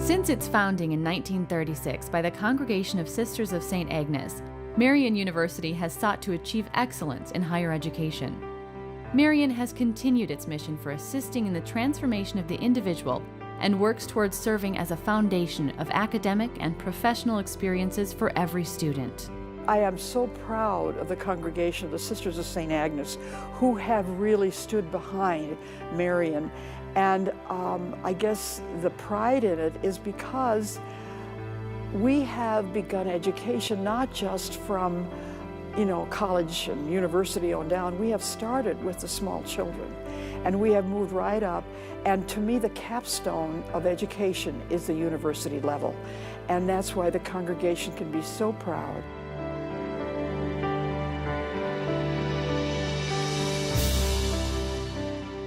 Since its founding in 1936 by the Congregation of Sisters of St. Agnes, Marian University has sought to achieve excellence in higher education. Marian has continued its mission for assisting in the transformation of the individual and works towards serving as a foundation of academic and professional experiences for every student. I am so proud of the congregation of the Sisters of St. Agnes who have really stood behind Marian. And I guess the pride in it is because we have begun education not just from, college and university on down. We have started with the small children and we have moved right up. And to me, the capstone of education is the university level. And that's why the congregation can be so proud.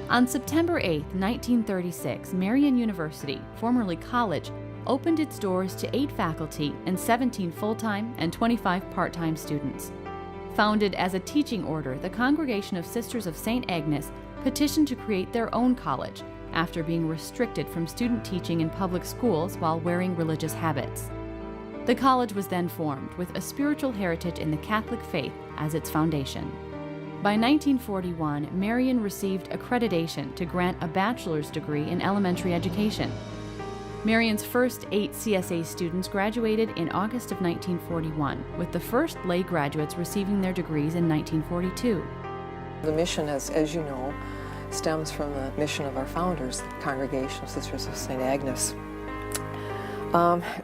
On September 8, 1936, Marian University, formerly college, opened its doors to 8 faculty and 17 full-time and 25 part-time students. Founded as a teaching order, the Congregation of Sisters of St. Agnes petitioned to create their own college after being restricted from student teaching in public schools while wearing religious habits. The college was then formed with a spiritual heritage in the Catholic faith as its foundation. By 1941, Marian received accreditation to grant a bachelor's degree in elementary education. Marian's first 8 CSA students graduated in August of 1941, with the first lay graduates receiving their degrees in 1942. The mission, as you know, stems from the mission of our founders, the Congregation of Sisters of St. Agnes.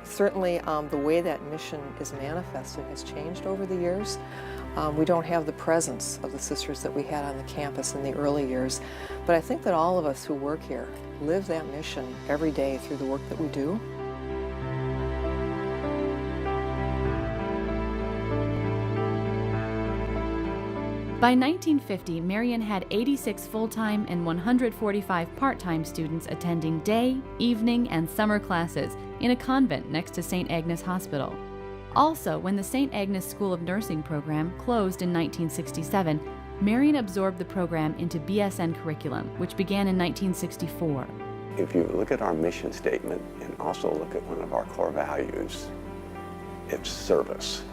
Certainly, the way that mission is manifested has changed over the years. We don't have the presence of the sisters that we had on the campus in the early years, but I think that all of us who work here live that mission every day through the work that we do. By 1950, Marian had 86 full-time and 145 part-time students attending day, evening, and summer classes in a convent next to St. Agnes Hospital. Also, when the St. Agnes School of Nursing program closed in 1967, Marian absorbed the program into BSN curriculum, which began in 1964. If you look at our mission statement and also look at one of our core values, it's service.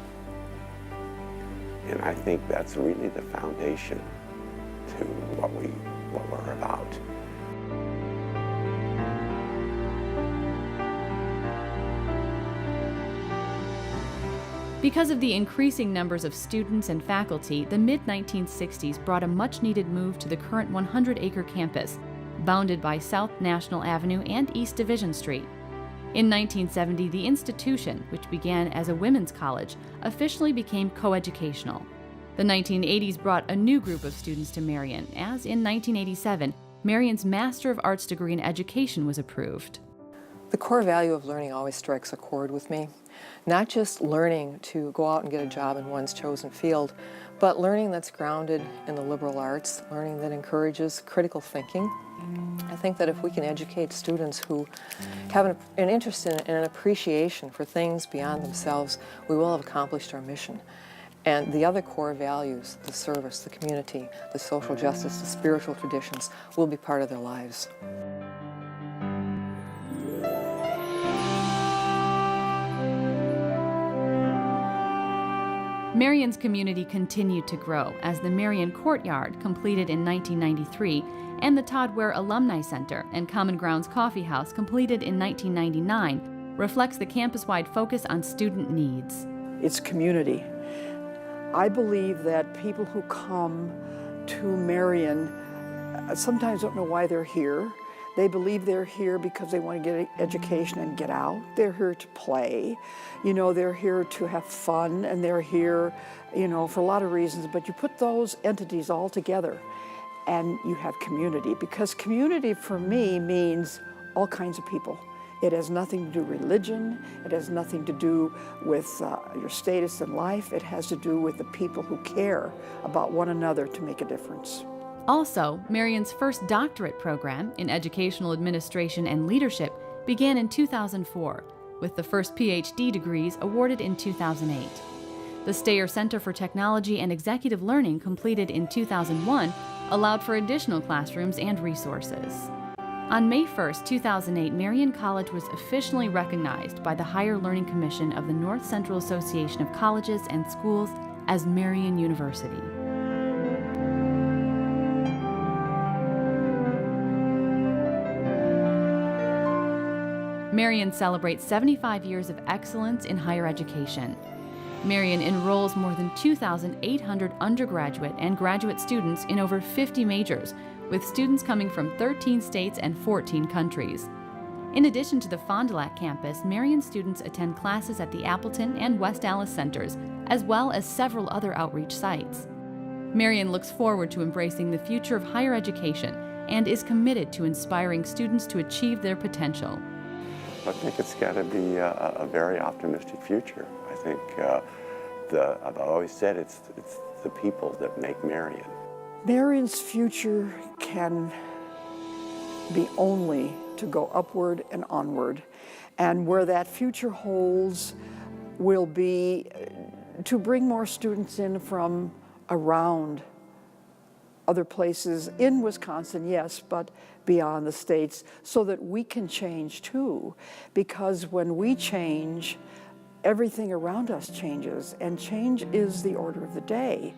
And I think that's really the foundation to what we're about. Because of the increasing numbers of students and faculty, the mid-1960s brought a much-needed move to the current 100-acre campus, bounded by South National Avenue and East Division Street. In 1970, the institution, which began as a women's college, officially became coeducational. The 1980s brought a new group of students to Marian, as in 1987, Marian's Master of Arts degree in Education was approved. The core value of learning always strikes a chord with me. Not just learning to go out and get a job in one's chosen field, but learning that's grounded in the liberal arts, learning that encourages critical thinking. I think that if we can educate students who have an interest in and an appreciation for things beyond themselves, we will have accomplished our mission. And the other core values, the service, the community, the social justice, the spiritual traditions, will be part of their lives. Marian's community continued to grow as the Marian Courtyard, completed in 1993, and the Todd Ware Alumni Center and Common Grounds Coffee House, completed in 1999, reflects the campus-wide focus on student needs. It's community. I believe that people who come to Marian sometimes don't know why they're here. They believe they're here because they want to get an education and get out. They're here to play. They're here to have fun, and they're here, for a lot of reasons. But you put those entities all together, and you have community. Because community, for me, means all kinds of people. It has nothing to do with religion. It has nothing to do with your status in life. It has to do with the people who care about one another to make a difference. Also, Marian's first doctorate program in educational administration and leadership began in 2004, with the first PhD degrees awarded in 2008. The Steyer Center for Technology and Executive Learning, completed in 2001, allowed for additional classrooms and resources. On May 1, 2008, Marian College was officially recognized by the Higher Learning Commission of the North Central Association of Colleges and Schools as Marian University. Marian celebrates 75 years of excellence in higher education. Marian enrolls more than 2,800 undergraduate and graduate students in over 50 majors, with students coming from 13 states and 14 countries. In addition to the Fond du Lac campus, Marian students attend classes at the Appleton and West Allis centers, as well as several other outreach sites. Marian looks forward to embracing the future of higher education and is committed to inspiring students to achieve their potential. I think it's got to be a very optimistic future. I think I've always said it's the people that make Marian. Marian's future can be only to go upward and onward. And where that future holds will be to bring more students in from around other places in Wisconsin, yes, but beyond the states, so that we can change too. Because when we change, everything around us changes, and change is the order of the day.